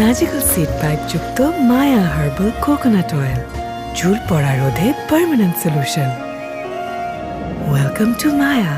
Magical seed pipe যুক্ত মায়া herbal coconut oil, চুল পড়া রোধে পার্মানেন্ট সলিউশন। ওয়েলকাম টু মায়া।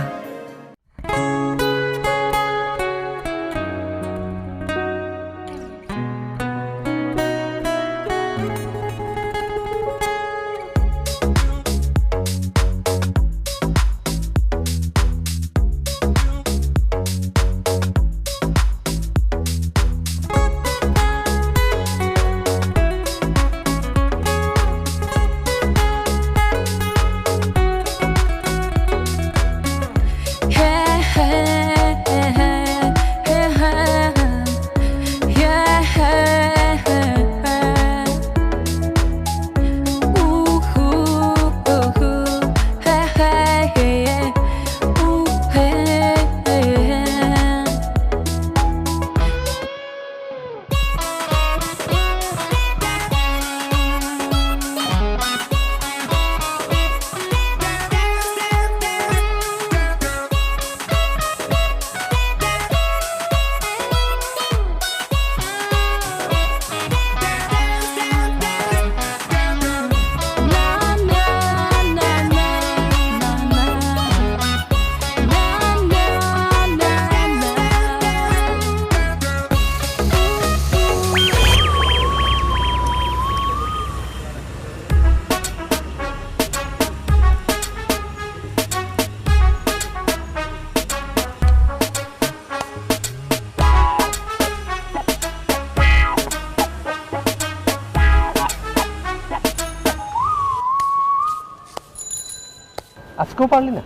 আজকেও পারলি না?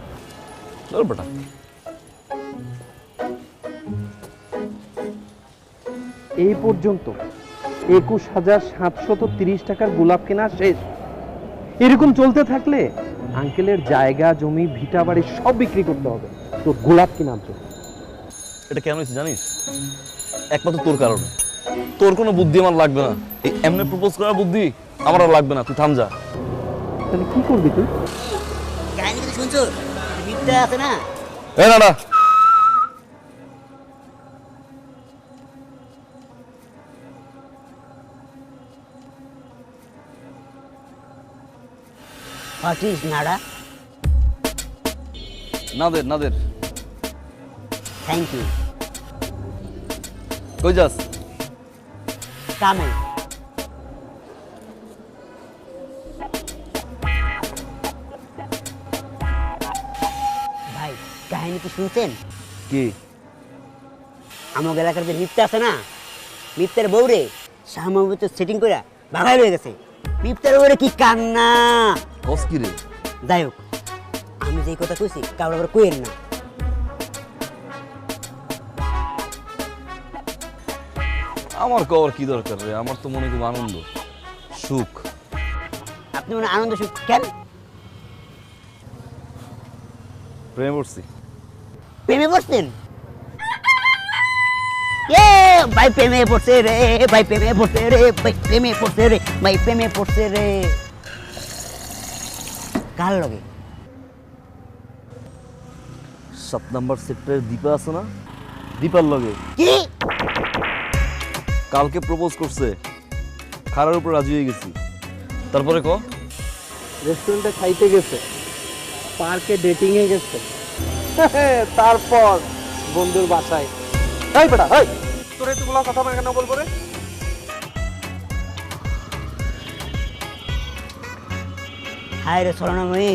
বেটা এই পর্যন্ত 21,730 টাকার গোলাপ কেনা শেষ। এরকম চলতে থাকলে আঙ্কেলের জায়গা জমি ভিটা বাড়ি সব বিক্রি করতে হবে তোর গোলাপ কেনার জন্য। এটা কেন হয়েছে জানিস? একমাত্র তোর কারণে। তোর কোনো বুদ্ধি আমার লাগবে না, এই এমনি প্রপোজ করার বুদ্ধি আমার আর লাগবে না। তুই থাম যা। তাহলে কি করবি তুই? কাহিনী কিছু শুনছো? মিথ্যা আছে না? এ না না, What is nada? Nader Nader. Thank you. কই যাস? কামে। ভাই কাহিনী কি শুনছেন? কি? আমার এলাকার যে মিথ্যা আছে না, মিথ্যার বউরে সামগ্রিক সেটিং করে ভাগাই হয়ে গেছে। মিথ্যার বউরে কি কান্না! কস কি রে? যাই হোক, আমি যেই কথা কইছি কারোর আবার কইেন না। আমার কর কি দরকার রে? আমার তো মনে খুব আনন্দ সুখ। আপনি মানে আনন্দ সুখ কেন? প্রেমে পড়ছি। প্রেমে পড়ছেন? এ ভাই প্রেমে পড়ছে রে, ভাই প্রেমে পড়ছে রে, ভাই প্রেমে পড়ছে রে, ভাই প্রেমে পড়ছে রে। কার লগে? 7 নাম্বার সেক্টরের দীপা আছে না, দীপার লগে। কি? কালকে প্রপোজ করছে, খারার উপর রাজি হয়ে গেছি। তারপরে ক? রেস্টুরেন্টে খাইতে গেছে, পার্কে ডেটিং এ গেছে, তারপর বন্ধুর বাসায়। এই বেটা, এই তোর এতগুলো কথা কেন বলবো রে? হায় রে সরনাময়ী,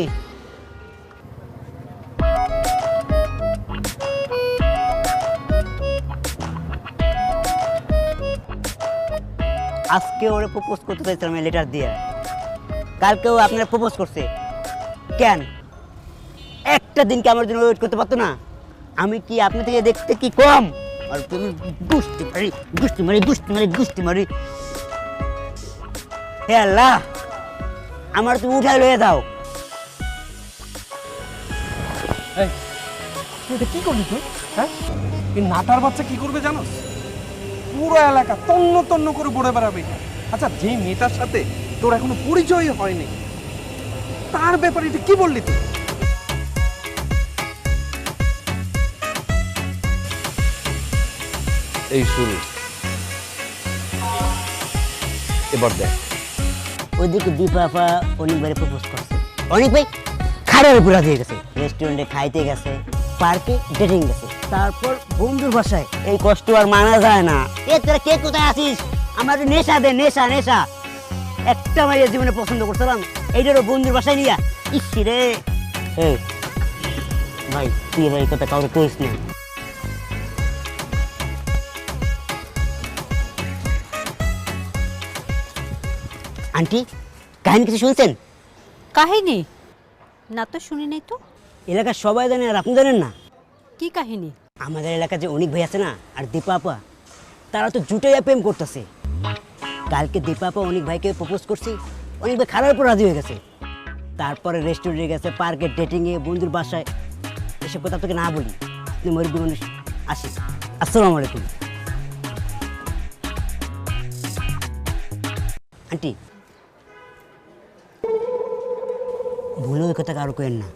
আজকে ওরে প্রপোজ করতে চাইছিলাম লেটার দিয়ে, কালকেও আপনারা প্রপোজ করছে। কেন একটা দিন কি আমার জন্য ওয়েট করতে পারতো না? আমি কি আপনি থেকে দেখতে কি কম? আর তুমি গুষ্টি মারি গুষ্টি মারি গুষ্টি মারি গুষ্টি মারি। হে আল্লাহ, আমার তুমি উঠাই লয়ে দাও। এটা কি করলি তুই? হ্যাঁ, এই নাটার বাচ্চা কি করবে জানোস? পুরো এলাকা তন্ন তন্ন করে বড়ে বেড়াবে। আচ্ছা, যে মেয়েটার সাথে তোর এখনো পরিচয় হয়নি, তার ব্যাপারে এটা কি বললি তুই? এই শুরু। এবার দেখ। ওইদিকে দীপা আপা অনেক ভাই প্রপোজ করছে, অনেক ভাই খাড়ার উপর দিয়ে গেছে, রেস্টুরেন্টে খাইতে গেছে, পার্কে ডেটিং গেছে, তারপর বন্ধুর বাসায়। এই কষ্ট আর মানা যায় না। এ তোরা কে কোথায় আছিস? আমার নেশা দে, নেশা নেশা। একটা মাইয়ের জীবনে পছন্দ করছিলাম, এইটারও বন্ধুর বাসায় নিয়া। ইসি রে ভাই, তুই এবার এই কথা কাউকে কইস না। আন্টি, কাহিনী কিছু শুনছেন? কাহিনী না তো শুনি নাই তো। এলাকার সবাই জানে আর আপনি জানেন না? কি কাহিনী? আমাদের এলাকায় যে অনেক ভাই আছে না, আর দীপা আপা, তারা তো জুটাইয়া প্রেম করতেছে। কালকে দীপা আপা অনেক ভাইকে প্রপোজ করছি, অনেক ভাই খারাপ উপর রাজি হয়ে গেছে। তারপরে রেস্টুরেন্টে গেছে, পার্কে ডেটিংয়ে, বন্ধুর বাসায়। এসব কথা তোকে না বলি, আপনি মরিবি মানুষ। আসি, আসসালামু আলাইকুম। আন্টি, ভুলে ওই কথা কারো কেন না।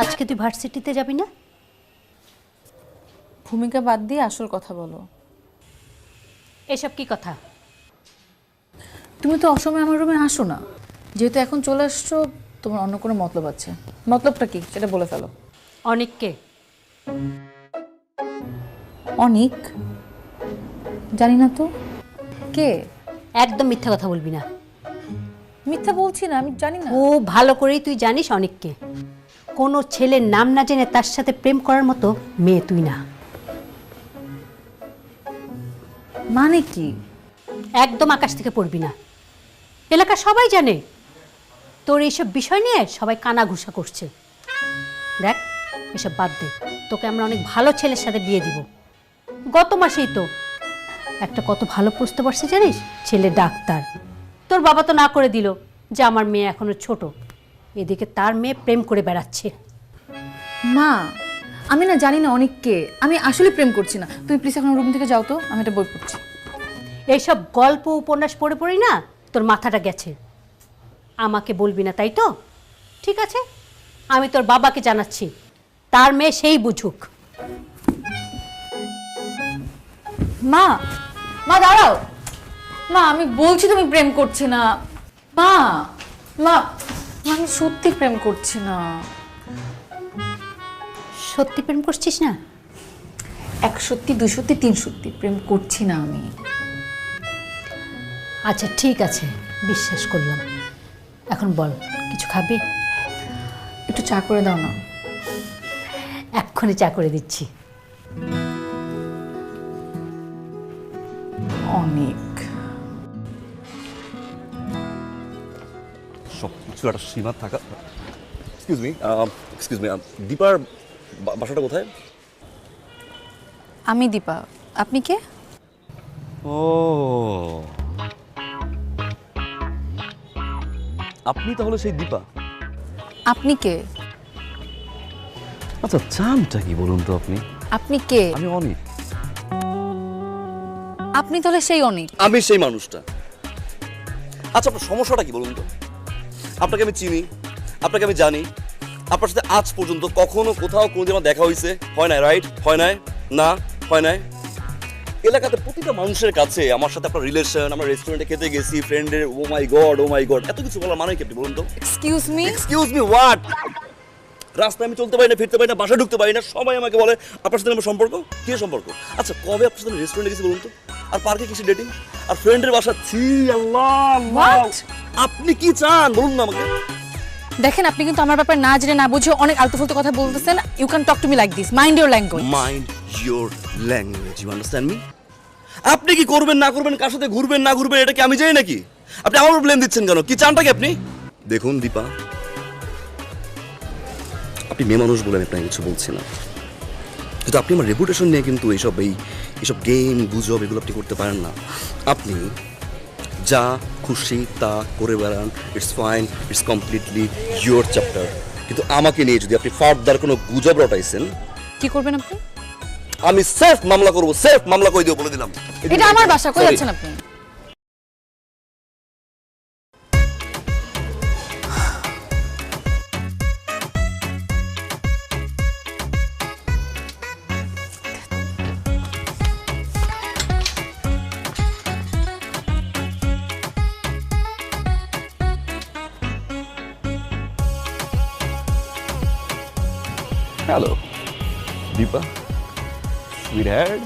আজকে তুই ভার্সিটিতে যাবি না? ভূমিকা বাদ দিয়ে আসল কথা বলো। এসব কি কথা? তুমি তো অসময়ে আমার রুমে আসো না, যেহেতু এখন চলে আসছো, তোমার অন্য কোনো মতলব আছে। মতলবটা কি সেটা বলে ফেলো। অনেককে অনেক? জানি না তো কে। একদম মিথ্যা কথা বলবি না। মিথ্যা বলছি না, আমি জানি না। ও ভালো করেই তুই জানিস অনেককে। কোনো ছেলের নাম না জেনে তার সাথে প্রেম করার মতো মেয়ে তুই না। মানে কি? একদম আকাশ থেকে পড়বি না। এলাকা সবাই জানে তোর এইসব বিষয় নিয়ে সবাই কানাঘুষা করছে। দেখ, এসব বাদ দে। তোকে আমরা অনেক ভালো ছেলের সাথে বিয়ে দিব। গত মাসেই তো একটা কত ভালো প্রস্তাব আসছে জানিস, ছেলে ডাক্তার। তোর বাবা তো না করে দিল যে আমার মেয়ে এখনো ছোট। এদিকে তার মেয়ে প্রেম করে বেড়াচ্ছে। মা, আমি না জানি না অনেককে, আমি আসলে প্রেম করছি না। তুমি প্লিজ এখন রুম থেকে যাও তো, আমি একটা বই পড়ছি। এইসব গল্প উপন্যাস পড়ে পড়ি না তোর মাথাটা গেছে। আমাকে বলবি না তাই তো? ঠিক আছে, আমি তোর বাবাকে জানাচ্ছি, তার মেয়ে সেই বুঝুক। মা, মা দাঁড়াও। মা, আমি বলছি তুমি প্রেম করছি না। মা, মা, আমি সত্যি প্রেম করছি না। সত্যি প্রেম করছিস না? 1 সত্যি, 2 সত্যি, 3 সত্যি, প্রেম করছি না আমি। আচ্ছা ঠিক আছে, বিশ্বাস করলাম। এখন বল, কিছু খাবি? একটু চা করে দাও না। এক্ষুনি চা করে দিচ্ছি। অনেক সব কিছু একটা সীমা থাকা। এক্সকিউজ মি, দীপার বাসাটা কোথায়? আমি দীপা, আপনি কে? ও, আপনি তাহলে সেই দীপা? আপনি কে? আচ্ছা, চানটা কি বলুন তো আপনি? আপনি কে? আমি অনেক। আপনি তাহলে সেই অনেক? আমি সেই মানুষটা। আচ্ছা, আপনার সমস্যাটা কি বলুন তো? আপনাকে আমি চিনি, আপনাকে আমি জানি, আপনার সাথে আজ পর্যন্ত কখনো কোথাও কোনোদিন আমার দেখা হয়েছে? হয় নাই, রাইট? হয় নাই? না, হয় নাই। এলাকাতে প্রতিটা মানুষের কাছে আমার সাথে আপনার রিলেশন, আমরা রেস্টুরেন্টে খেতে গেছি, ফ্রেন্ডের, ও মাই গড, এত কিছু বলার মানে কি আপনি বলুন তো? Excuse me? Excuse me what? রাস্তায় আমি চলতে পারি না, ফিরতে পারি না, বাসায় ঢুকতে পারি না, সবাই আমাকে বলে আপনার সাথে আমার সম্পর্ক। কি সম্পর্ক? আচ্ছা, কবে আপনার সাথে রেস্টুরেন্টে গেছি বলুন তো? আর পার্কে কিছু ডেটিং, আর ফ্রেন্ডের বাসা। ছি আল্লাহ, What? আপনি কি চান বলুন না আমাকে। দেখেন, আপনি কিন্তু আমার ব্যাপারে না জেনে না বুঝে অনেক আলতু ফালতু কথা বলতেছেন। You can talk to me like this. Mind your language. Mind your language, you understand me? আপনি কি করবেন না করবেন, কার সাথে ঘুরবেন না ঘুরবেন, এটা কি আমি জানি নাকি? আপনি আমার ব্লেম দিচ্ছেন কেন? কি চানটা কি আপনি? দেখুন দীপা, আপনি মেয়ে মানুষ বলে আমি আপনাকে কিছু বলছি না, কিন্তু আপনি আমার রেপুটেশন নিয়ে কিন্তু এই এসব গেম গুজব এগুলো আপনি করতে পারেন না। আপনি যা খুশি তা করে বেড়ান, it's fine, it's completely your chapter. কিন্তু আমাকে নিয়ে যদি আপনি ফার্দার কোনো গুজব রটাইছেন, কি করবেন আপনি? আমি সেলফ মামলা করবো, সেলফ মামলা করে দিও বলে দিলাম। এটা আমার বাসা, কই Sorry. যাচ্ছেন আপনি? Hello Dipa, sweetheart.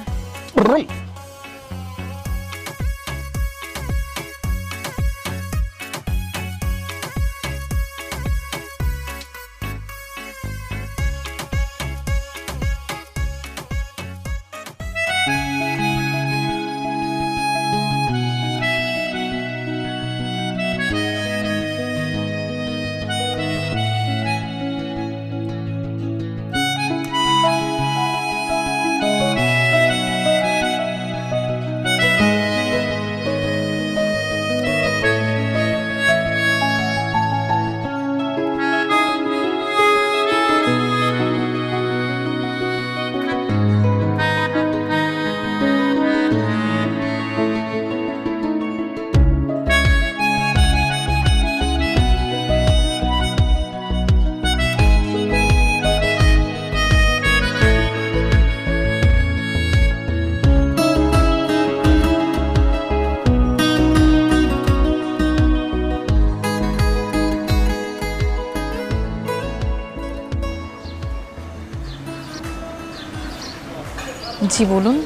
জি বলুন।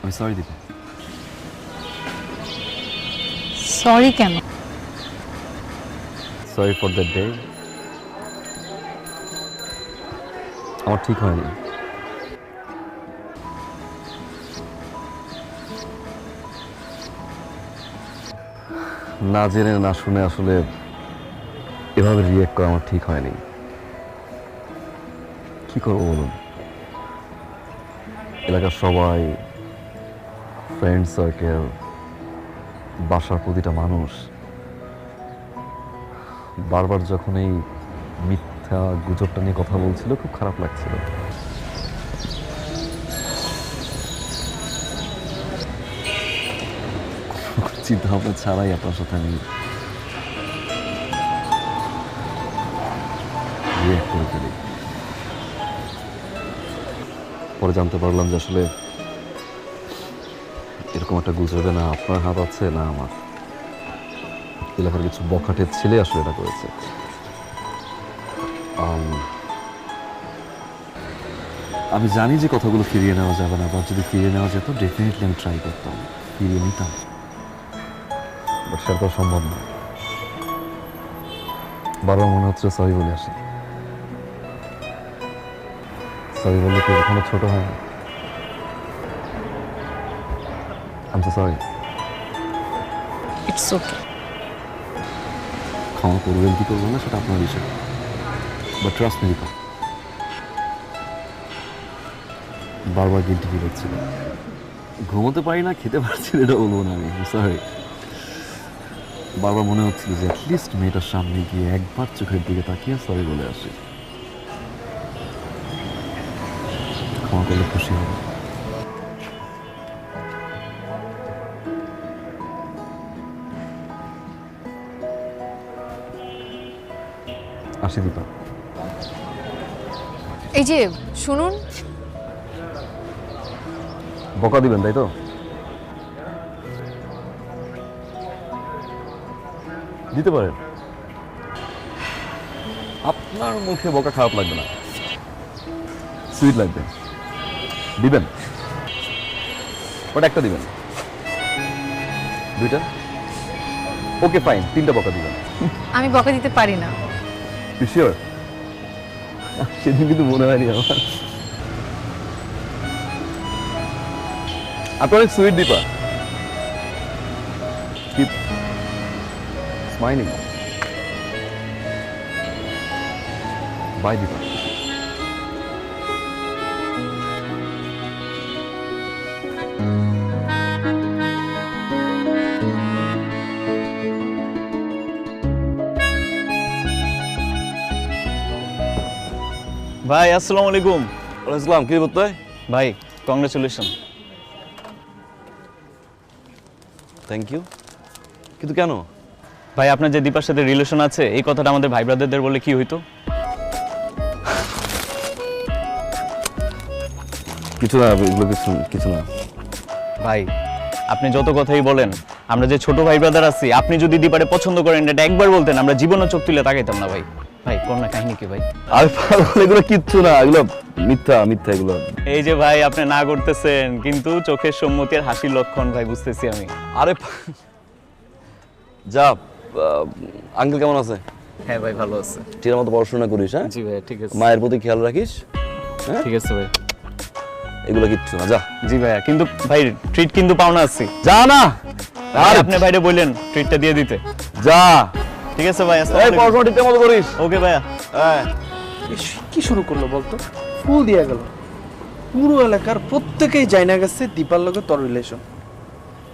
আমি সরি দীপা। সরি কেন? Sorry for that day. আমার ঠিক হয়নি। না জেনে না শুনে আসলে এভাবে রিয়েক্ট করা আমার ঠিক হয়নি। কি করবো বলুন, এলাকার সবাই, ফ্রেন্ড সার্কেল, বাসার প্রতিটা মানুষ বারবার যখন এই মিথ্যা গুজবটা নিয়ে কথা বলছিল, খুব খারাপ লাগছিল। চিন্তা ভাবনা ছাড়াই আপনার সাথে আমি রিয়েক্ট করে ফেলি। পরে জানতে পারলাম যে আসলে এরকম একটা গুজবে না আপনার হাত আছে না আমার। এলাকার কিছু বখাটের ছেলে আসলে এটা করেছে। আমি জানি যে কথাগুলো ফিরিয়ে নেওয়া যাবে না, বা যদি ফিরিয়ে নেওয়া যেত ডেফিনেটলি আমি ট্রাই করতাম, ফিরিয়ে নিতাম, বাট সেটা তো সম্ভব না। বারবার মনে হচ্ছে সরি বলে আসি। সরি বললে কি কখনো ছোট হয় না? I'm so sorry. It's okay. ক্ষমা করবেন কি করবো না সেটা আপনার বিষয়, বাট ট্রাস্ট মি দীপা, বারবার গিল্টি ফিল হচ্ছিল। ঘুমোতে পারি না, খেতে পারছি না, এটা বলবো না আমি, সরি। বারবার মনে হচ্ছিল যে অ্যাটলিস্ট মেয়েটার সামনে গিয়ে একবার চোখের দিকে তাকিয়ে সরি বলে আসি, ক্ষমা করলে খুশি হবে। আসি দীপা। এই যে শুনুন, বকা দিবেন তাই তো? দিতে পারেন, আপনার মুখে বকা খারাপ লাগবে না, সুইট লাগবে। দিবেন, ওটা একটা দিবেন, দুইটা, ওকে ফাইন, তিনটা বকা দিবেন। আমি বকা দিতে পারি না। শিওর? সেদিন কিন্তু মনে হয়নি আমার। আপনি অনেক sweet Dipa, keep smiling. Bye Dipa. ভাই আসসালামু আলাইকুম। ওয়ালাইকুম আসসালাম, কি করতে হয়? ভাই কংগ্রেচুলেশন। থ্যাংক ইউ, কিন্তু কেন? ভাই আপনার যে দীপার সাথে রিলেশন আছে এই কথাটা আমাদের ভাই ব্রাদারদের বলে কি হইতো? কিছু না, এগুলো কিছু না। ভাই আপনি যত কথাই বলেন, আমরা যে ছোট ভাই ব্রাদার আছি, আপনি যদি দীপারে পছন্দ করেন এটা একবার বলতেন, আমরা জীবনও চোখ তুলে তাকাইতাম না। ভাই ভাই কন্যা কাহিনী কি ভাই? আরে পাগল, এগুলো কিচ্ছু না, এগুলো মিথ্যা এগুলো। এই যে ভাই আপনি না করতেছেন, কিন্তু চোখের সম্মতি আর হাসির লক্ষণ ভাই বুঝতেছি আমি। আরে যা, আঙ্কেল কেমন আছে? হ্যাঁ ভাই ভালো আছে। ঠিক মতো পড়াশোনা করিস, হ্যাঁ? জি ভাই ঠিক আছে। মায়ের প্রতি খেয়াল রাখিস, হ্যাঁ? ঠিক আছে ভাই। এগুলো কিচ্ছু না, যা। জি ভাইয়া, কিন্তু ভাই ট্রিট কিন্তু পাওনা আছি। যা না, আর আপনি ভাইরে বললেন ট্রিটটা দিয়ে দিতে। যা। ঠিক আছে ভাই, এই আসসালামু আলাইকুম। পড়াশোনা ঠিক মতো করিস। ওকে ভাইয়া। হ্যাঁ। কি শুরু করলো বলতো? ফুল দিয়া গেল। পুরো এলাকার প্রত্যেকেই জানা গেছে দীপার লগে তোর রিলেশন।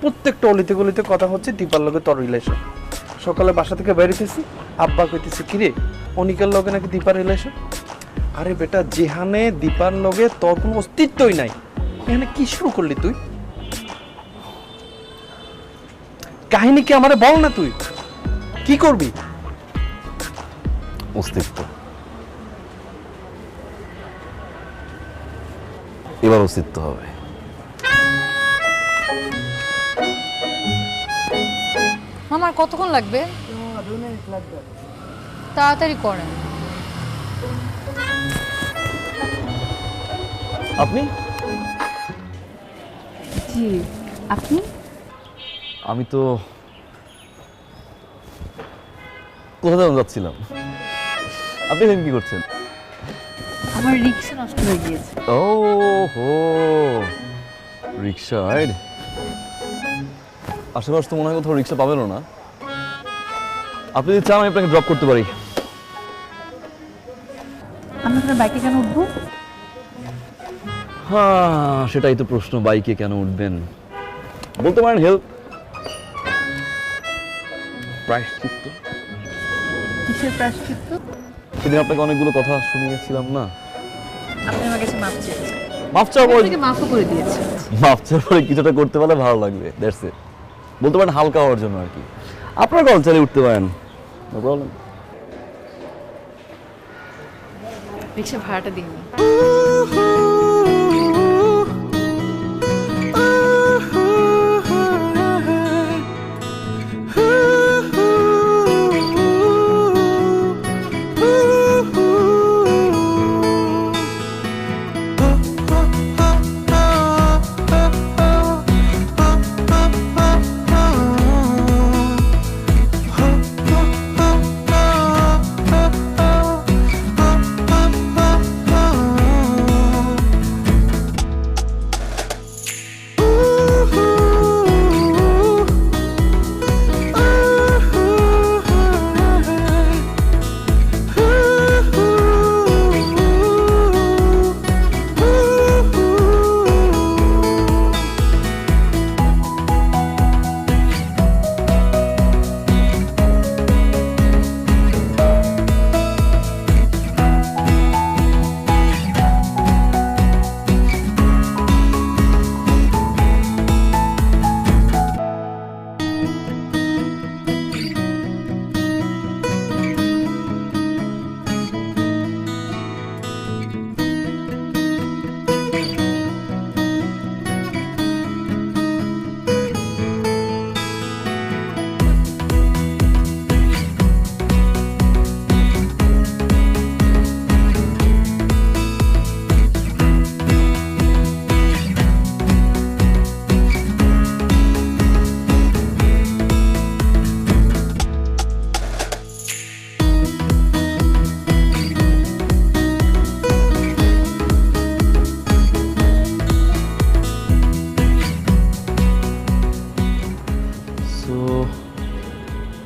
প্রত্যেকটা অলিতে গলিতে কথা হচ্ছে দীপার লগে তোর রিলেশন। সকালে বাসা থেকে বেরিয়েছি, আব্বা কইতেছে কিরে অনিকার লগে নাকি দীপার রিলেশন। আরে বেটা, যেখানে দীপার লগে তোর কোনো অস্তিত্বই নাই, এখানে কি শুরু করলি তুই? কাহিনী কি আমারে বল না, তুই কি করবি? অস্তিত্ব, এবার অস্তিত্ব হবে। আমার কতক্ষণ লাগবে? তাড়াতাড়ি করেন। আপনি? জি, আপনি? আমি তো কোথাও যাচ্ছিলাম। আপনি এখানে কি করছেন? আমার রিক্সা নষ্ট হয়ে গিয়েছে। ও হো, রিক্সা রাইড। আশেপাশে তো মনে হয় কোথাও রিক্সা পাবেনও না। আপনি যদি চান আমি আপনাকে ড্রপ করতে পারি। আমি আপনার বাইকে কেন উঠবো? হ্যাঁ, সেটাই তো প্রশ্ন, বাইকে কেন উঠবেন? বলতে পারেন হেল্প, প্রায়শ্চিত্ত। কিসের প্রায়শ্চিত্ত? সেদিন আপনাকে অনেকগুলো কথা শুনিয়েছিলাম না? আপনি আমার কাছে মাপ চেয়েছেন। মাফ চাওয়ার পরে, মাফও করে দিয়েছেন। মাফ চাওয়ার পরে কিছুটা করতে পারলে ভালো লাগবে, দ্যাটস ইট। বলতে পারেন হালকা হওয়ার জন্য আর কি। আপনার কল চালিয়ে উঠতে পারেন, নো প্রবলেম। রিক্সা ভাড়াটা দিন।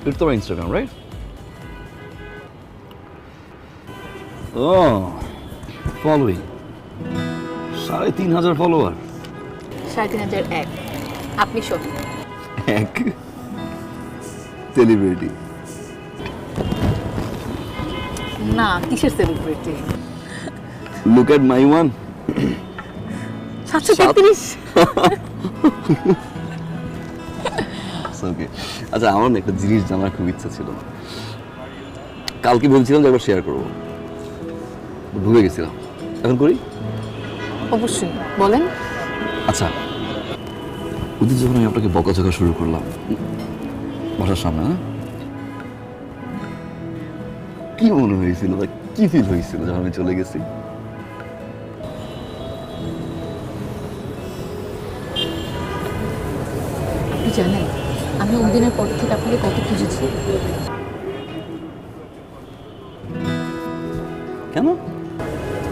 It's on Instagram, right? Oh, following. 3,500 follower. 3,501। আপনি সহ। এক সেলিব্রিটি। না, কিসের celebrity? Look at my one. 733। ওকে, আচ্ছা আমার না একটা জিনিস জানার খুব ইচ্ছা ছিল, কালকে ভেবেছিলাম যে একবার শেয়ার করবো, ভুলে গেছিলাম, এখন করি। অবশ্যই বলেন। আচ্ছা, ওই দিন যখন আমি আপনাকে বকাঝকা শুরু করলাম বাসার সামনে, কি মনে হয়েছিল বা কি ফিল হয়েছিল যখন আমি চলে গেছি? আপনি জানেন আমি ওই দিনের পর থেকে আপনাকে কত খুঁজেছি। কেন?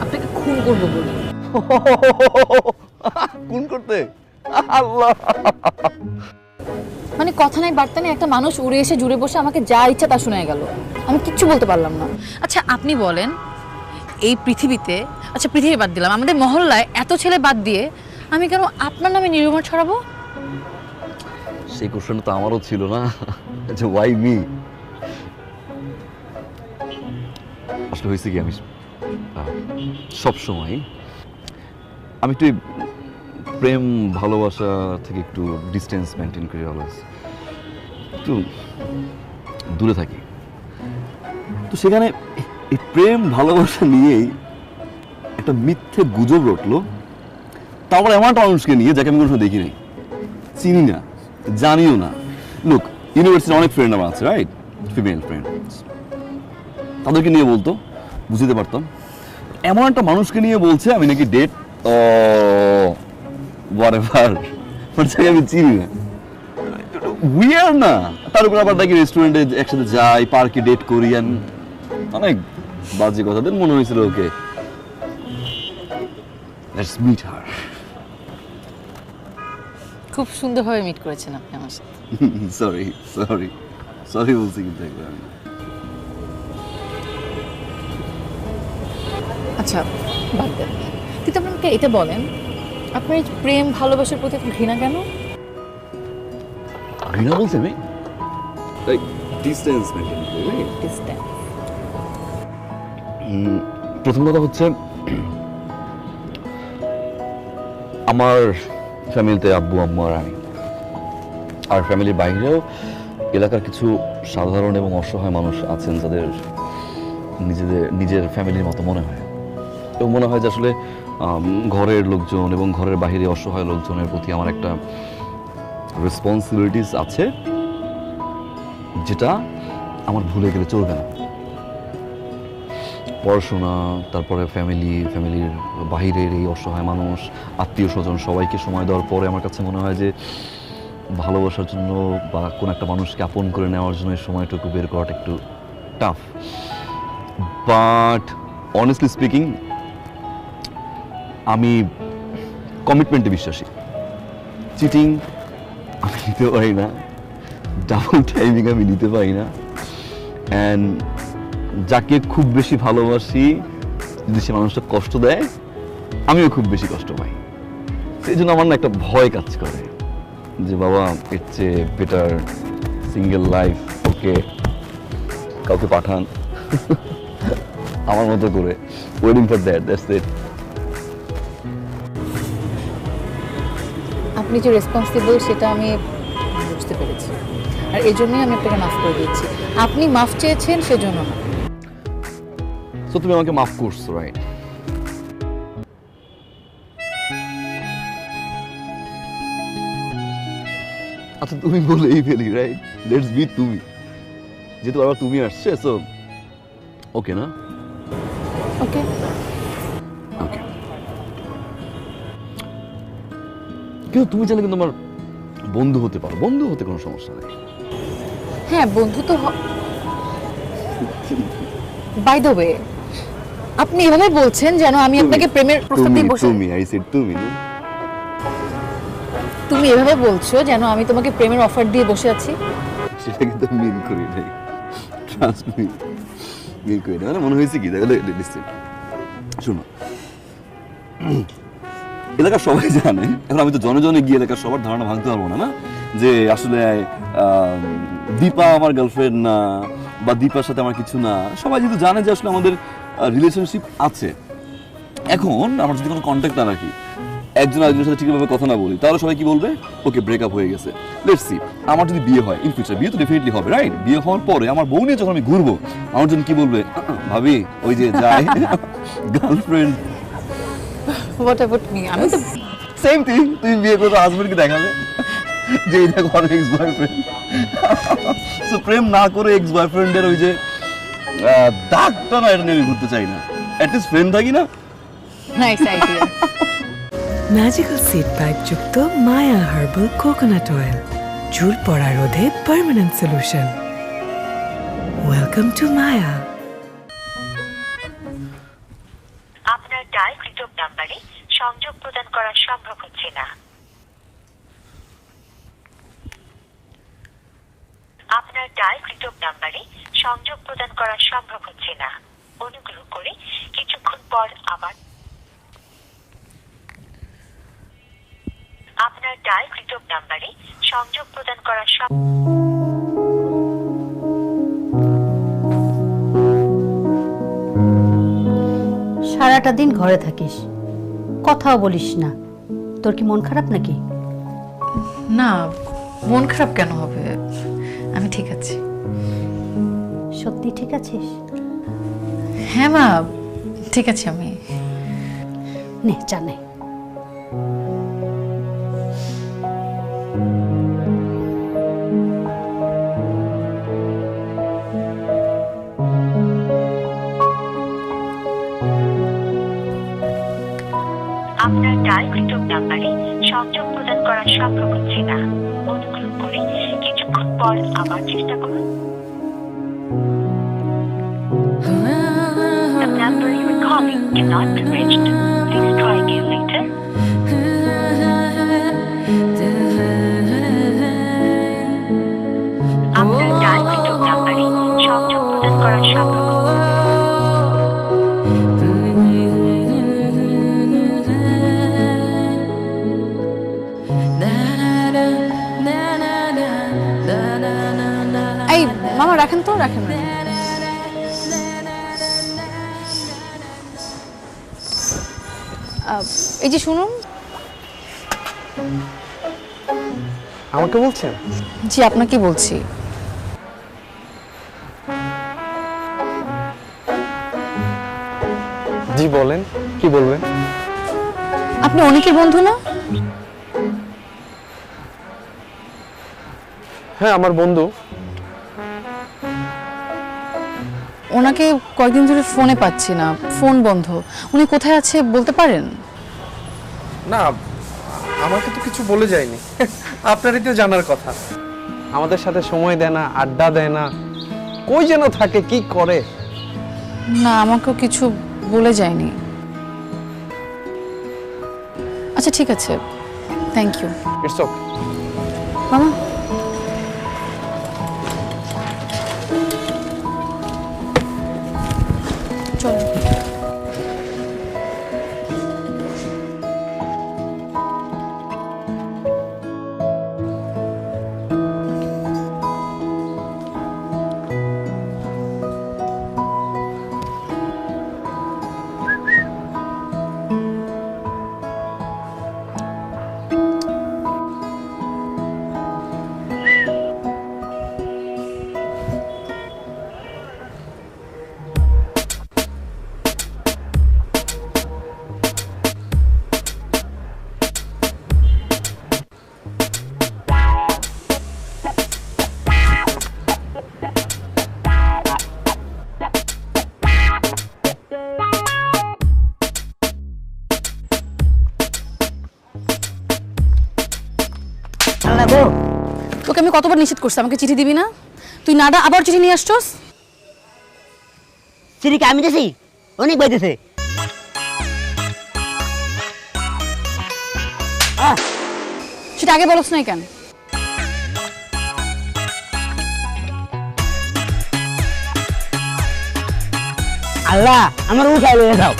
আপনাকে খুন করবো বলে। কোন করতে? আল্লাহ, মানে কথা নাই বার্তা নেই, একটা মানুষ উড়ে এসে জুড়ে বসে আমাকে যা ইচ্ছা তা শোনায় গেল, আমি কিচ্ছু বলতে পারলাম না। আচ্ছা আপনি বলেন, এই পৃথিবীতে, আচ্ছা পৃথিবী বাদ দিলাম, আমাদের মহল্লায় এত ছেলে বাদ দিয়ে আমি কেন আপনার নামে নিরুমার ছড়াবো? সেই কোশ্চেন তো আমারও ছিল না, যে ওয়াই মি। আসলে হয়েছে কি, আমি সবসময় আমি একটু প্রেম ভালোবাসা থেকে একটু ডিস্টেন্স মেনটেন করি, অলওয়েজ একটু দূরে থাকি। তো সেখানে এই প্রেম ভালোবাসা নিয়েই একটা মিথ্যে গুজব রটলো, তারপর এমন একটা মানুষকে নিয়ে যাকে আমি কোনো সময় দেখিনি, চিনি না, জানিও না। লুক, ইউনিভার্সিটির অনেক ফ্রেন্ড আমার আছে, রাইট, ফিমেল ফ্রেন্ড, তাদেরকে নিয়ে বলতো, বুঝতে পারতাম। এমন একটা মানুষকে নিয়ে বলছে আমি নাকি ডেট, whatever, মানে যাকে আমি চিনি না, উইয়ার্ড না? তার উপর আবার নাকি রেস্টুরেন্টে একসাথে যাই, পার্কে ডেট করি, অনেক বাজে কথা। দেন মনে হয়েছিল ওকে, লেটস মিট হার। খুব সুন্দরভাবে মিট করেছেন আপনি আমার সাথে। সরি সরি সরি বলছি কিন্তু একবার আমি। আচ্ছা বাদ দেন, কিন্তু আপনাকে এটা বলেন, আপনার এই প্রেম ভালোবাসার প্রতি এত ঘৃণা কেন? ঘৃণা বলছি আমি, লাইক ডিসটেন্স মেইনটেইন করি, রাইট? ডিসট্যান্স। প্রথম কথা হচ্ছে, আমার ফ্যামিলিতে আব্বু আম্মু আর আমি, আর ফ্যামিলির বাইরেও এলাকার কিছু সাধারণ এবং অসহায় মানুষ আছেন যাদের নিজের ফ্যামিলির মতো মনে হয়, এবং মনে হয় যে আসলে ঘরের লোকজন এবং ঘরের বাইরে অসহায় লোকজনের প্রতি আমার একটা রেসপন্সিবিলিটিস আছে, যেটা আমার ভুলে গেলে চলবে না। পড়াশোনা, তারপরে ফ্যামিলির বাহিরের এই অসহায় মানুষ, আত্মীয় স্বজন, সবাইকে সময় দেওয়ার পরে আমার কাছে মনে হয় যে ভালোবাসার জন্য বা কোনো একটা মানুষকে আপন করে নেওয়ার জন্য এই সময়টুকু বের করাটা একটু টাফ। বাট অনেস্টলি স্পিকিং, আমি কমিটমেন্টে বিশ্বাসী। চিটিং আমি নিতে পারি না, ডাবল টাইমিং আমি নিতে পারি না, অ্যান্ড যাকে খুব বেশি ভালোবাসি যদি সে মানুষটা কষ্ট দেয়, আমিও খুব বেশি কষ্ট পাই। সেই জন্য আমার না একটা ভয় কাজ করে যে বাবা, এর চেয়ে বেটার সিঙ্গেল লাইফ, ওকে কাউকে পাঠান আমার মতো করে, ওয়েটিং ফর দ্যাটস ইট। আপনি যে রেসপন্সিবল সেটা আমি বুঝতে পেরেছি, আর এই জন্যই আমি আপনাকে মাফ করে দিচ্ছি। আপনি মাফ চেয়েছেন সেজন্য না। সো তুমি আমাকে মাফ করছো, রাইট? আচ্ছা তুমি বলেই ফেলি, রাইট? লেটস বি তুমি, যেহেতু আবার তুমি আসছে, সো ওকে না? ওকে। ওকে, কিন্তু তুমি চাইলে কিন্তু আমার বন্ধু হতে পারো, বন্ধু হতে কোনো সমস্যা নেই। হ্যাঁ বন্ধু তো বাই দ্য ওয়ে, আপনি এভাবে বলছেন যেন আমি আপনাকে প্রেমের প্রস্তাব দিয়ে বসে। তুমি, আই সেড তুমি না? তুমি এভাবে বলছো যেন আমি তোমাকে প্রেমের অফার দিয়ে বসে আছি। সেটা কিন্তু মিন করি নাই, ট্রাস্ট মি, মিন করি না। মানে মনে হয়েছে কি, তাহলে শোনো, এলাকার সবাই জানে, এখন আমি তো জনে জনে গিয়ে এলাকার সবার ধারণা ভাঙতে পারবো না, না যে আসলে দীপা আমার গার্লফ্রেন্ড না, বা দীপার সাথে আমার কিছু না। সবাই যেহেতু জানে যে আসলে আমাদের রিলেশনশিপ আছে, এখন আমরা যদি কোনো কন্ট্যাক্ট না রাখি, একজন আরেকজনের সাথে ঠিকভাবে কথা না বলি, তাহলে সবাই কি বলবে? ওকে ব্রেকআপ হয়ে গেছে। লেটস সি, আমার যদি বিয়ে হয় ইন ফিউচার, বিয়ে তো ডেফিনেটলি হবে, রাইট? বিয়ে হওয়ার পরে আমার বউ নিয়ে যখন আমি ঘুরবো, আমার জন্য কি বলবে? ভাবি ওই যে যায় গার্লফ্রেন্ড। What about me? আমি তো সেম থিং, তুমি বিয়ে করে হাজবেন্ডকে দেখাবে যে এই দেখো আমার এক্স বয়ফ্রেন্ড। সো প্রেম না করে এক্স বয়ফ্রেন্ডের ওই যে দাগটা না, এটা নিয়ে আমি ঘুরতে চাই না। অ্যাটলিস্ট ফ্রেন্ড থাকি না? Nice idea. Magical seed pipe যুক্ত মায়া হার্বাল কোকোনাট অয়েল, চুল পড়া রোধে পার্মানেন্ট সলিউশন। ওয়েলকাম টু মায়া। আপনার ডায়ালকৃত নাম্বারে সংযোগ প্রদান করা সম্ভব হচ্ছে না। আপনার ডায়ালকৃত নাম্বারে সংযোগ প্রদান করা সম্ভব হচ্ছে না। অনুগ্রহ করে কিছুক্ষণ পর আবার আপনার ডায়ালকৃত নাম্বারে সংযোগ প্রদান করা সারাটা দিন ঘরে থাকিস, কথাও বলিস না। তোর কি মন খারাপ নাকি? না, মন খারাপ কেন হবে? আমি ঠিক আছি। সত্যি ঠিক আছিস? হ্যাঁ মা, ঠিক আছে আমি। নে চা নে। আপনার ডায়ালকৃত নাম্বারে সংযোগ প্রদান করা সম্ভব হচ্ছে না। অনুগ্রহ করে কিছুক্ষণ পর আবার চেষ্টা করুন। The number you are calling cannot be reached. Please try again later. আপনার ডায়ালকৃত নাম্বারে সংযোগ প্রদান করা সম্ভব এই মামা রাখেন তো, রাখেন না। এই যে শুনুন। আমাকে বলছেন? জি আপনাকে বলছি। জি বলেন, কি বলবেন? আপনি অনেকের বন্ধু না? হ্যাঁ আমার বন্ধু। ওনাকে কয়েকদিন ধরে ফোনে পাচ্ছি না, ফোন বন্ধ। উনি কোথায় আছে বলতে পারেন? না, আমাকে তো কিছু বলে যায়নি। আপনারই তো জানার কথা। আমাদের সাথে সময় দেয় না, আড্ডা দেয় না, কই যেন থাকে, কি করে। না, আমাকেও কিছু বলে যায়নি। আচ্ছা ঠিক আছে, থ্যাংক ইউ। It's okay. মামা চলো। তোকে আমি কতবার নিষেধ করছি আমাকে চিঠি দিবি না? তুই নাডা আবার চিঠি নিয়ে আসছস। চিঠি কি আমি দিছি? অনেক বাইতেছে। সেটা আগে বলছ না কেন? আল্লাহ আমার উঠাই লয়ে যাও।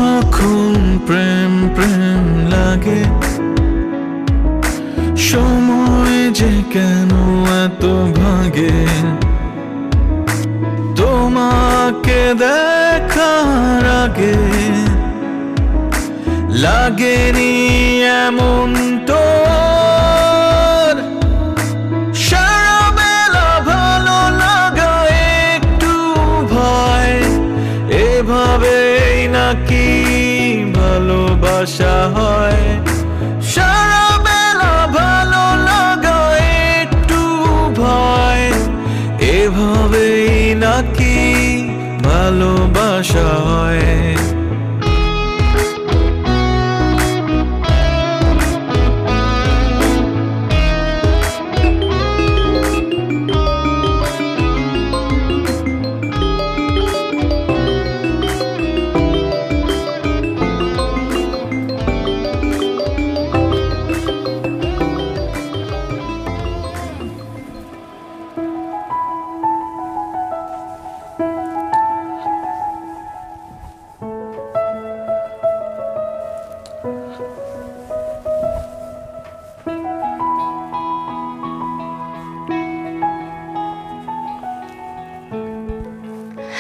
যখন প্রেম প্রেম লাগে সময় যে কেন এত ভাগে তোমাকে দেখার আগে লাগেনি এমন তো সারা বেলা ভালো লাগা একটু ভয় এভাবেই নাকি ভালোবাসা হয় সারা বেলা ভালো লাগা একটু ভয় এভাবেই নাকি ভালোবাসা হয়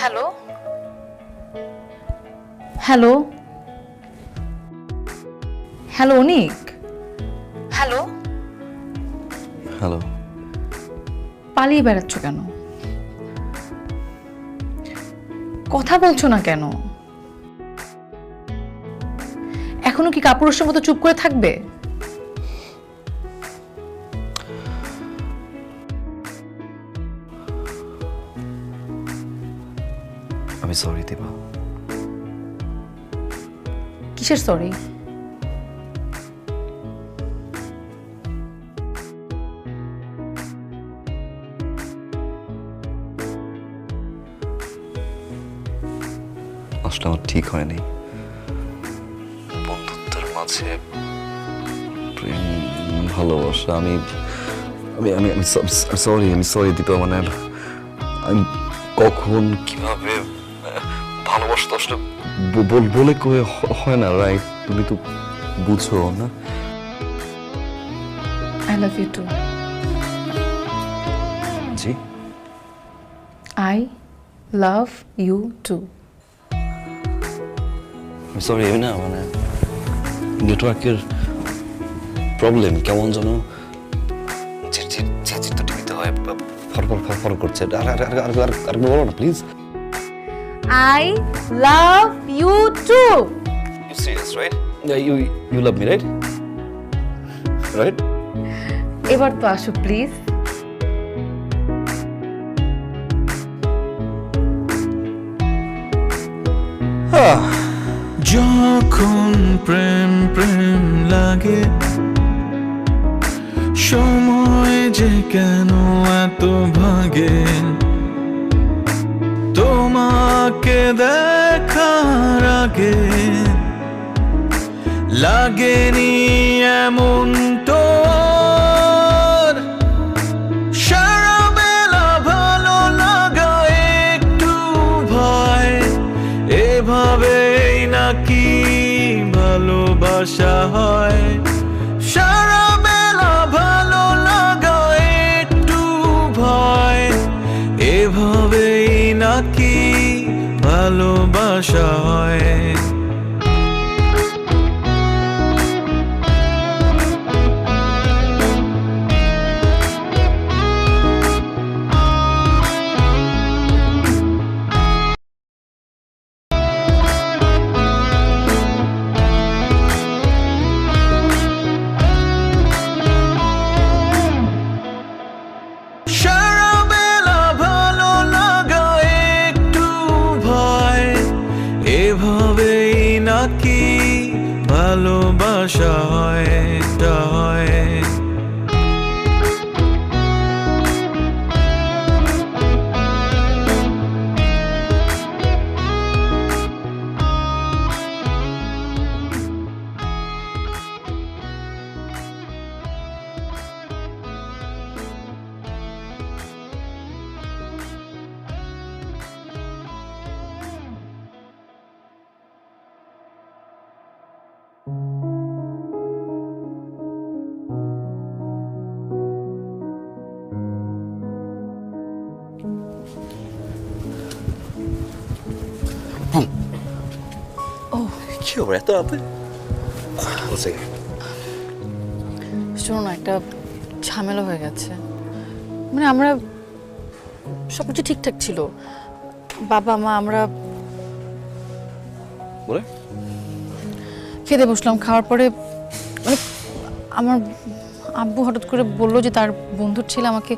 হ্যালো হ্যালো হ্যালো অনিক হ্যালো হ্যালো পালিয়ে বেড়াচ্ছ কেন কথা বলছো না কেন এখনো কি কাপুরুষের মতো চুপ করে থাকবে আমি সরি দিবা কিসের সরি আসলে আমার ঠিক হয়নি বন্ধুত্বের মাঝে প্রেম ভালোবাসা আমি আমি আমি আমি সরি দীপা মানে আমি কখন কিভাবে ভালোবাসতে আসলে বলে কয়ে হয় না রাইট তুমি তো বুঝো না I love you too ji I love you too sorry আমি না মানে নেটওয়ার্কের প্রবলেম কেমন যেন চিত্র টিভিতে হয় ফর করছে আর বলো না please I love you too. You serious, right? Yeah, you love me, right? Right? এবার তো আসো প্লিজ যখন প্রেম প্রেম লাগে সময় যে কেন এত ভাগে তোমাকে দেখার আগে লাগেনি এমন তো সারা বেলা ভালো লাগা একটু ভয় এভাবেই নাকি ভালোবাসা হয় সারা বেলা ভালো লাগা একটু ভয় এভাবেই নাকি ভালোবাসা হয় ভালোবাসা হয় কি হবে এত রাতে? বলছে শোনো না, একটা ঝামেলা হয়ে গেছে। মানে আমরা সব কিছু ঠিকঠাক ছিল, বাবা মা আমরা বলে খেতে বসলাম। খাওয়ার পরে মানে আমার আব্বু হঠাৎ করে বললো যে তার বন্ধুর ছেলে আমাকে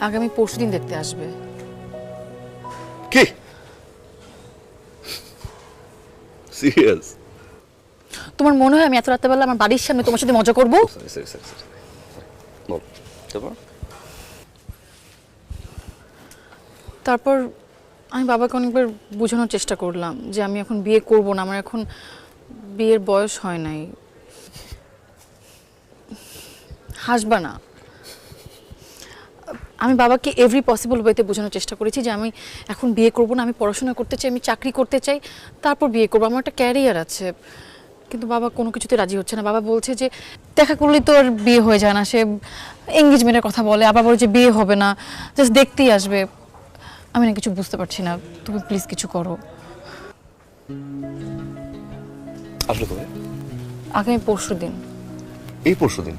আগামী পরশুদিন দেখতে আসবে। কি সিরিয়াস? তোমার মনে হয় আমি এত রাত্রেবেলা আমার বাড়ির সামনে তোমার সাথে মজা করবো? বল তারপর। তারপর আমি বাবাকে অনেকবার বোঝানোর চেষ্টা করলাম যে আমি এখন বিয়ে করব না, আমার এখন বিয়ের বয়স হয় নাই। হাসবা না। আমি বাবাকে এভরি পসিবল ওয়েতে বোঝানোর চেষ্টা করেছি যে আমি এখন বিয়ে করব না, আমি পড়াশোনা করতে চাই, আমি চাকরি করতে চাই, তারপর বিয়ে করবো, আমার একটা ক্যারিয়ার আছে। কিন্তু বাবা কোনো কিছুতে রাজি হচ্ছে না। বাবা বলছে যে দেখা করলেই তো আর বিয়ে হয়ে যায় না, সে এঙ্গেজমেন্টের কথা বলে, আবার বলে যে বিয়ে হবে না, জাস্ট দেখতেই আসবে। আমি না কিছু বুঝতে পারছি না, তুমি প্লিজ কিছু করো। আসলে কবে? আগামী পরশুদিন। এই পরশুদিন?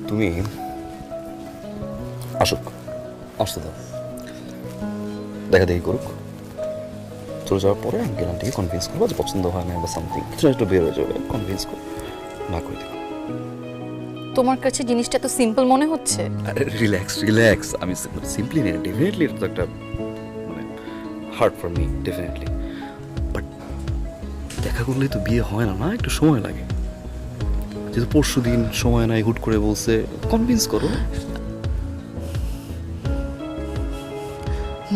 তুমি আসুক, আসতে দাও, দেখা দেখি করুক। চলে যাওয়ার পরে আঙ্কেল আন্টিকে কনভিন্স করবো যে পছন্দ হয় না বা সামথিং, কিছু একটু বের হয়ে যাবে, কনভিন্স করবো, না করে দেবো। তোমার কাছে জিনিসটা এত সিম্পল মনে হচ্ছে? আরে রিল্যাক্স রিল্যাক্স, আমি সিম্পলি নেই, ডেফিনেটলি এটা তো একটা মানে hard for me, definitely. But দেখা করলেই তো বিয়ে হয় না, না একটু সময় লাগে। যেহেতু পরশু দিন সময় নাই, হুট করে বলছে, কনভিন্স করো।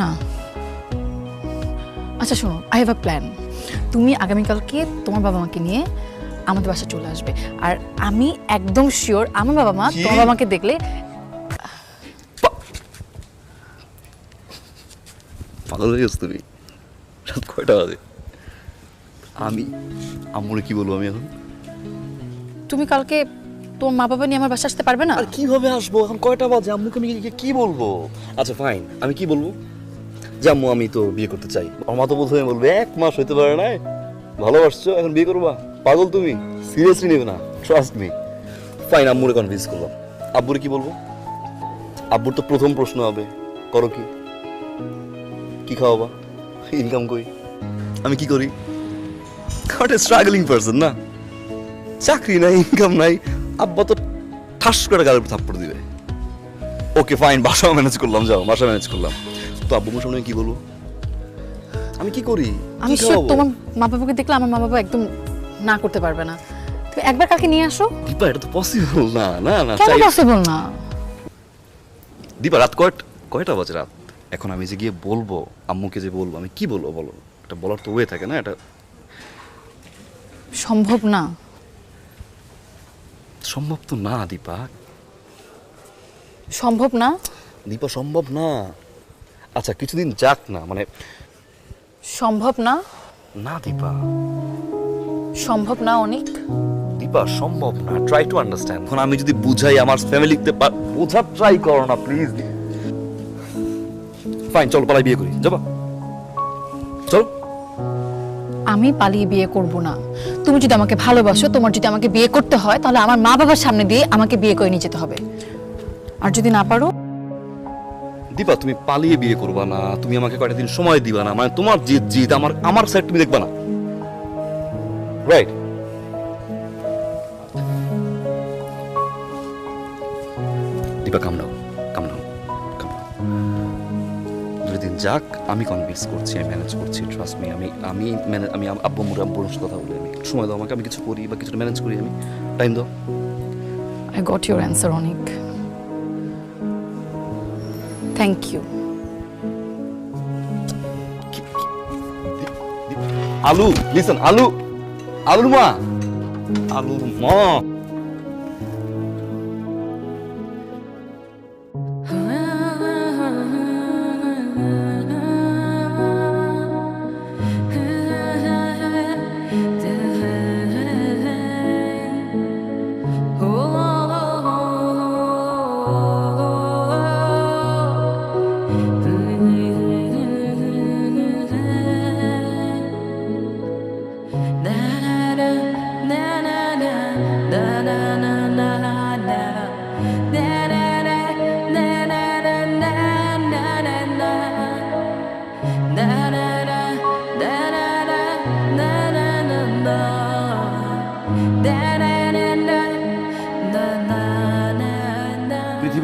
না আচ্ছা শোনো, আই হ্যাভ আ প্ল্যান। তুমি আগামীকালকে তোমার বাবা মাকে নিয়ে আমাদের বাসায় চলে আসবে, আর আমি একদম শিওর আমার বাবা মা তোমার বাবা মাকে দেখলে পাগল হয়ে গেছো তুমি? রাত কয়টা বাজে? আমি আম্মুরে কি বলবো আমি এখন? তুমি কালকে তোমার মা বাবা নিয়ে আমার বাসায় আসতে পারবে না? আর কিভাবে আসবো? এখন কয়টা বাজে? আম্মুকে আমি কি বলবো? আচ্ছা ফাইন, আমি কি বলবো? যে আম্মু আমি তো বিয়ে করতে চাই। আমার মা তো প্রথমে বলবে 1 মাস হইতে পারে না, ভালোবাসছো এখন বিয়ে করবা? পাগল তুমি, সিরিয়াসলি নেবে না, ট্রাস্ট মি। ফাইন, আম্মুরে কনভিন্স করলাম। আব্বুরে কি বলবো? আব্বুর তো প্রথম প্রশ্ন হবে, করো কি, কি খাওয়াবা, ইনকাম করি, আমি কি করি? কাট এ স্ট্রাগলিং পারসন না, চাকরি নাই, ইনকাম নাই, আব্বা তো ঠাস করে গালের উপর থাপ্পড় দিবে। ওকে ফাইন, বাসা ম্যানেজ করলাম, যাও বাসা ম্যানেজ করলাম। তো আব্বু সামনে কি বলবো? আমি কি করি? আমি শিওর তোমার মা বাবাকে দেখলে আমার মা বাবা একদম না করতে পারবে না। তুমি একবার কালকে নিয়ে আসো। দীপা এটা তো পসিবল না, না না, কেন পসিবল না? দীপা রাত কয়টা বাজে? রাত এখন আমি যে গিয়ে বলবো আম্মুকে, যে বলবো আমি কি বলবো বলো? এটা বলার তো ওয়ে থাকে না, এটা সম্ভব না। সম্ভব তো না দীপা, সম্ভব না দীপা, সম্ভব না। আচ্ছা কিছুদিন যাক না, মানে সম্ভব না। না দীপা, সম্ভব না অনেক। দীপা সম্ভব না, ট্রাই টু আন্ডারস্ট্যান্ড। এখন আমি যদি বুঝাই আমার ফ্যামিলিতে, বোঝার ট্রাই করো না প্লিজ। ফাইন চলো পালাই বিয়ে করি, যাবা চলো। আমি পালিয়ে বিয়ে করব না। তুমি যদি আমাকে ভালোবাসো, তোমার যদি আমাকে বিয়ে করতে হয়, তাহলে আমার মা বাবার সামনে দিয়ে আমাকে বিয়ে করে নিয়ে যেতে হবে। আর যদি না পারো? দীপা তুমি পালিয়ে বিয়ে করবা না, তুমি আমাকে কয়টা দিন সময় দিবা না, মানে তোমার জিদ জিদ আমার সাইড তুমি দেখবা না, রাইট? দীপা কাম নাও, কাম নাও, কাম নাও। দুদিন যাক, আমি কনভিন্স করছি, আমি ম্যানেজ করছি, ট্রাস্ট মি। আমি আব্বু আম্মুর সাথে কথা বলি, আমি সময় দাও আমাকে, আমি কিছু করি বা কিছুটা ম্যানেজ করি, আমি টাইম দাও। আই গট ইউর অ্যান্সার অনেক, থ্যাংক ইউ। আলু লিসন, আলুর মা।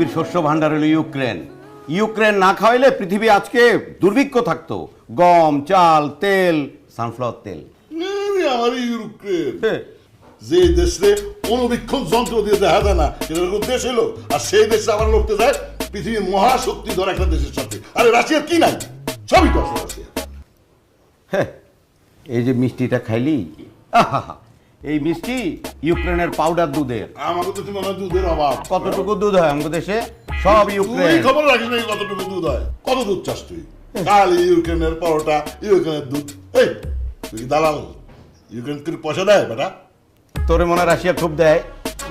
পৃথিবীর শস্য ভাণ্ডার হলো ইউক্রেন। ইউক্রেন না খাওয়াইলে পৃথিবী আজকে দুর্ভিক্ষ থাকতো। গম, চাল, তেল, সানফ্লাওয়ার তেল। আমার ইউক্রেন যে দেশে অনুবীক্ষণ যন্ত্র দিয়ে দেখা যায় না, এরকম দেশ এলো, আর সেই দেশে আবার লড়তে যায় পৃথিবীর মহাশক্তিধর একটা দেশের সাথে। আরে রাশিয়ার কি নাই? সবই তো আছে রাশিয়া। হ্যাঁ, এই যে মিষ্টিটা খাইলি, আহা, এই মিষ্টি ইউক্রেনের পাউডার দুধের। আমাকে তো মনে হয় দুধের অভাব। কতটুকু দুধ হয় আমাদের দেশে? সব ইউক্রেন। তুই খবর রাখিস না কতটুকু দুধ হয়? কত দুধ চাস তুই? খালি ইউক্রেনের পরোটা, ইউক্রেনের দুধ। এই তুই কি দালাল? ইউক্রেন তোর পয়সা দেয় বেটা? তোরে মনে হয় রাশিয়া খুব দেয়?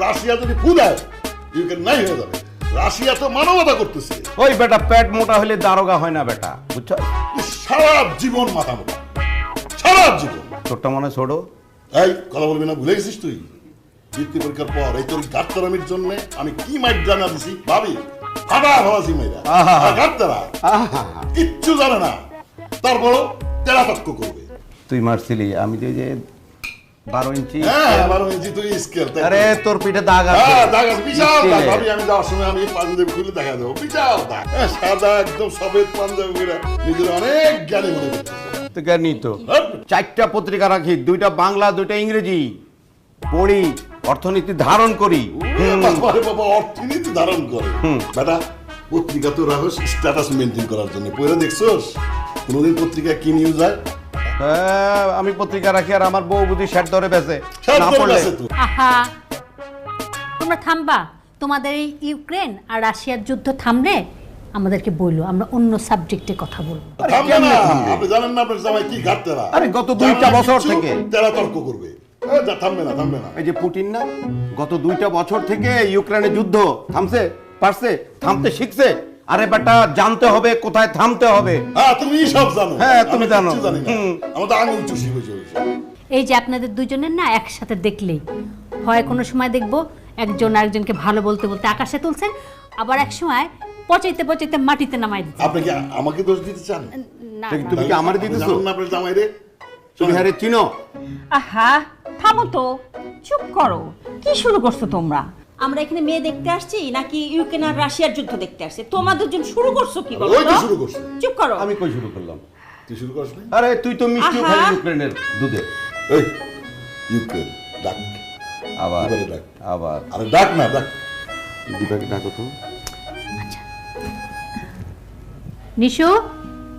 রাশিয়া যদি ফু দেয় ইউক্রেন নাই হয়ে যাবে। রাশিয়া তো মানবতা করতেছে। ওই বেটা পেট মোটা হলে দারোগা হয় না বেটা, বুঝছো? সারা জীবন মাথা মোটা, সারা জীবন। তোরটা মনে ছোড়ো। এই কথা বলবি না, ভুলে গেছিস তুই? বৃত্তি পরীক্ষার পর এই তোর গাত্তারামির জন্য আমি কি মাইট জানা দিছি ভাবি? ফাটা ভাবাসি মাইরা গাত্তারা কিচ্ছু জানে না, তারপরও তেরা তক্ক করবে। তুই মারছিলি, আমি যে 12 ইঞ্চি। হ্যাঁ 12 ইঞ্চি তুই স্কেল। আরে তোর পিঠে দাগ আছে। হ্যাঁ দাগ আছে, বিশাল দাগ। ভাবি আমি যাওয়ার সময় আমি পাঞ্জাবি খুলে দেখা দেবো, বিশাল দাগ। সাদা একদম সফেদ পাঞ্জাবি করে নিজের অনেক জ্ঞানী মনে করতেছে। তো জ্ঞানী তো। 4টা পত্রিকা রাখি, 2টা বাংলা, 2টা ইংরেজি। পড়ি, অর্থনীতি ধারণ করি। বাবা অর্থনীতি ধারণ করে বেটা? পত্রিকা তো রাখোস স্ট্যাটাস মেনটেন করার জন্য। পড়ে দেখছোস কোনোদিন পত্রিকা কি নিউজ হয়? হ্যাঁ, আমি পত্রিকা রাখি আর আমার বউ বুদ্ধি শ্যাট ধরে বেঁচে না পড়লে। আহা, তোমরা থামবা। তোমাদের এই ইউক্রেন আর রাশিয়ার যুদ্ধ থামলে আমাদেরকে বললো, আমরা অন্য সাবজেক্টে কথা বলবো। থামবে না। আপনি জানেন না আপনার জামাই কি ঘাটতেরা? আরে গত 2টা বছর থেকে তেরা তর্ক করবে। থামবে না, থামবে না। এই যে পুটিন না, গত 2টা বছর থেকে ইউক্রেনের যুদ্ধ থামছে, পারছে, থামতে শিখছে। আরে বেটা জানতে হবে কোথায় থামতে হবে। হ্যাঁ তুমি সব জানো। হ্যাঁ তুমি জানো। আমাদের আঙুল চুষি হয়েছে। এই যে আপনাদের দুজনের না একসাথে দেখলেই হয়, কোনো সময় দেখবো একজন আরেকজনকে ভালো বলতে বলতে আকাশে তুলছেন, আবার এক সময় পচাইতে পচাইতে মাটিতে নামাই দিচ্ছেন। আপনি কি আমাকে দোষ দিতে চান? না, তুমি কি আমারে দিতেছো? জানেন না আপনার জামাই রে? তুমি হারে চিনো? আহা থামো তো, চুপ করো। কি শুরু করছো তোমরা? আমরা এখানে মেয়ে দেখতে আসছি নাকি ইউক্রেন আর রাশিয়ার যুদ্ধ দেখতে আসছে? তোমরা দুজন শুরু করছো কি বলো? ওই তো শুরু করছে। চুপ করো। আমি কই শুরু করলাম? তুই শুরু করছ না? আরে তুই তো মিষ্টি খালি ইউক্রেনের দুধে। এই ইউক্রেন ডাক আবার ডাক আবার। আরে ডাক না, ডাক দীপাকে ডাকো তো। আচ্ছা নিশো,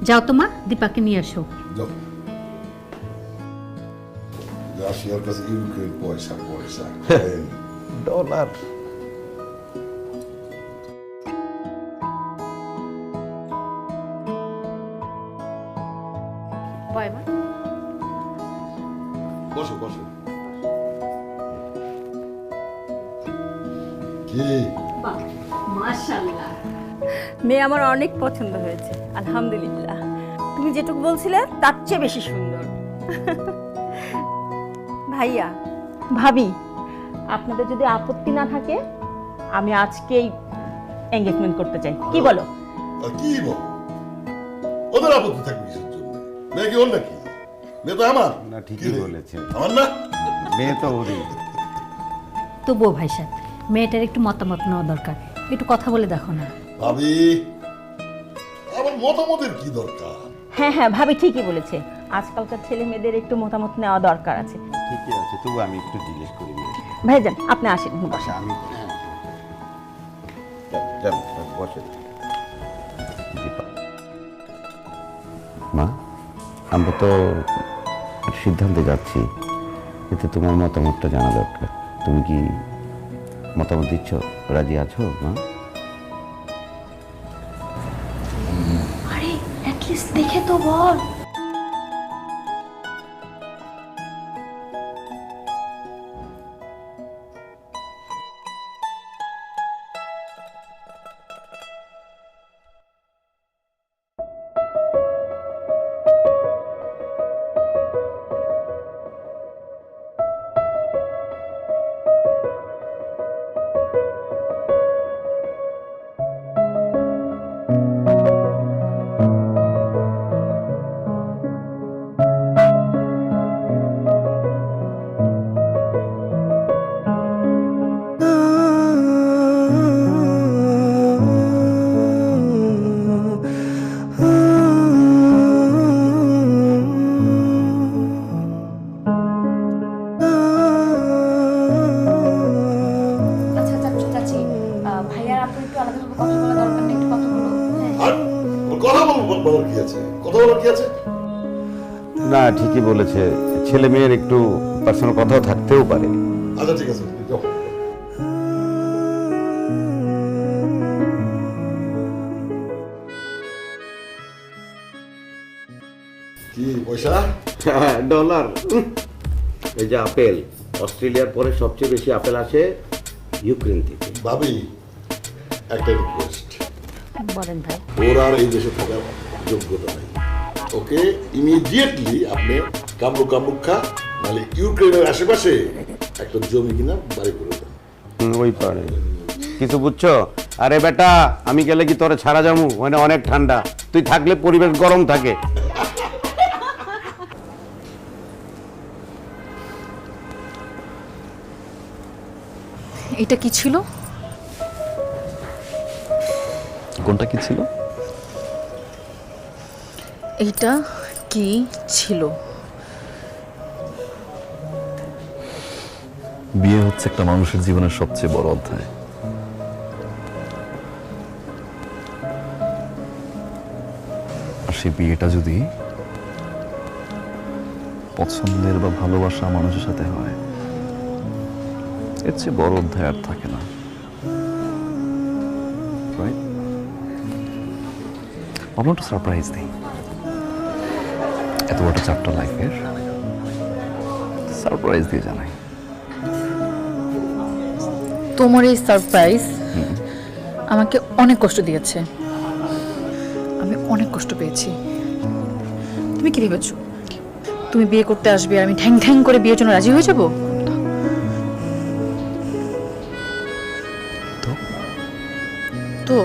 যাও তোমা, দীপাকে নিয়ে আসো। যাও। রাশিয়ার কাছে ইউক্রেন পয়সা পয়সা ডলার। বসো বসো। কি মাশাআল্লাহ, মেয়ে আমার অনেক পছন্দ হয়েছে আলহামদুলিল্লাহ। তুমি যেটুকু বলছিলে তার চেয়ে বেশি সুন্দর। ভাইয়া ভাবি, আপনাদের যদি আপত্তি না থাকে আমি আজকেই এনগেজমেন্ট করতে চাই, কি বলো? আর কি বল, ওদের আপত্তি থাকবে কিসের জন্য? মেয়ে কি ওর নাকি? মেয়ে তো আমার। না ঠিকই বলেছে, আমার না? মেয়ে তো ওরই। তবুও ভাই সাহেব, মেয়েটার একটু মতামত নেওয়া দরকার, একটু কথা বলে দেখো না। ভাবি আমার মতামতের কি দরকার? হ্যাঁ হ্যাঁ ভাবি ঠিকই বলেছে, আজকালকার ছেলে মেয়েদের একটু মতামত নেওয়া দরকার আছে। ঠিকই আছে, তবু আমি একটু জিজ্ঞেস করি। ভাইজান আপনি আসেন। আচ্ছা আমি বসে। মা, আমরা তো সিদ্ধান্তে যাচ্ছি, এতে তোমার মতামতটা জানা দরকার। তুমি কি মতামত দিচ্ছ, রাজি আছো মা? আরে অ্যাটলিস্ট দেখে তো বল। বলার কি আছে, কথা বলার কি আছে? না ঠিকই বলেছে, ছেলে মেয়ের একটু পার্সোনাল কথাও থাকতেও পারে। আচ্ছা ঠিক আছে, যাও। কি পয়সা? ডলার। এই যে আপেল, অস্ট্রেলিয়ার পরে সবচেয়ে বেশি আপেল আসে ইউক্রেন থেকে। ভাবি একটা রিকোয়েস্ট, বলেন ভাই। ওর আর এই দেশে থাকার যোগ্যতা নেই। ওকে ইমিডিয়েটলি আপনি কামরুক খা, নাহলে ইউক্রেনের আশেপাশে একটা জমি কিনা বাড়ি করে দেন। ওই পারে কিছু বুঝছো? আরে বেটা, আমি গেলে কি তোরে ছাড়া যাবো? মানে অনেক ঠান্ডা, তুই থাকলে পরিবেশ গরম থাকে। এটা কি ছিল? কোনটা কি ছিল? এইটা কি ছিল? বিয়ে হচ্ছে একটা মানুষের জীবনের সবচেয়ে বড় অধ্যায়। আর সেই বিয়েটা যদি পছন্দের বা ভালোবাসা মানুষের সাথে হয়, এর চেয়ে বড় অধ্যায় আর থাকে না। আমরা একটা সারপ্রাইজ দিই, এত বড় চ্যাপ্টার লাইফের সারপ্রাইজ দিয়ে জানাই। তোমার এই সারপ্রাইজ আমাকে অনেক কষ্ট দিয়েছে, আমি অনেক কষ্ট পেয়েছি। তুমি কি ভেবেছো তুমি বিয়ে করতে আসবে আর আমি ঠ্যাং ঠ্যাং করে বিয়ের জন্য রাজি হয়ে যাব? তো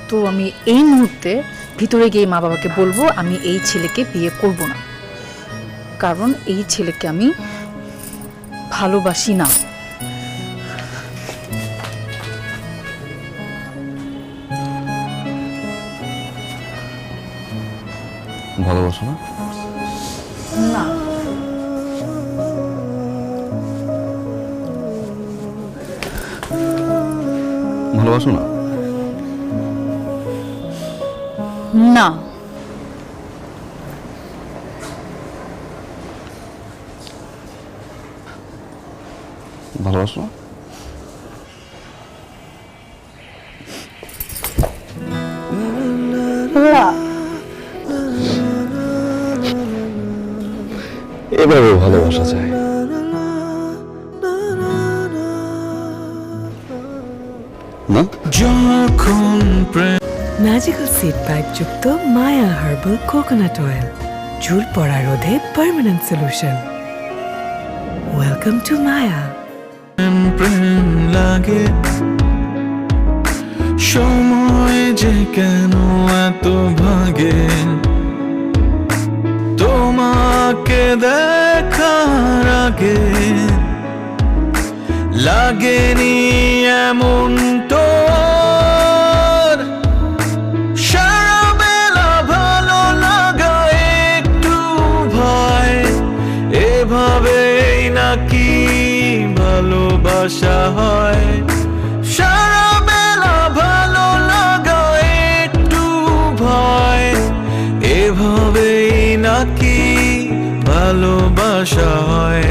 তো আমি এই মুহূর্তে ভিতরে গিয়ে মা বাবাকে বলবো আমি এই ছেলেকে বিয়ে করব না, কারণ এই ছেলেকে আমি ভালোবাসি না। ভালোবাসো না? না। ভালোবাসো না? না। ভালোবাসো? এভাবে ভালোবাসা যায়। না? যখন প্রেম ম্যাজিক্যাল সিড পাইপ যুক্ত মায়া হার্বাল কোকোনাট অয়েল, চুল পড়া রোধে পার্মানেন্ট সলিউশন। ওয়েলকাম টু মায়া। প্রেম লাগে, সময় যে কেন এত ভাগে, তোমাকে দেখার আগে লাগেনি এমন তোর। সারা বেলা ভালো লাগা একটু ভয়, এভাবেই নাকি ভালোবাসা হয়। সারা বেলা ভালো লাগা একটু ভয়, এভাবেই নাকি ভালোবাসা হয়।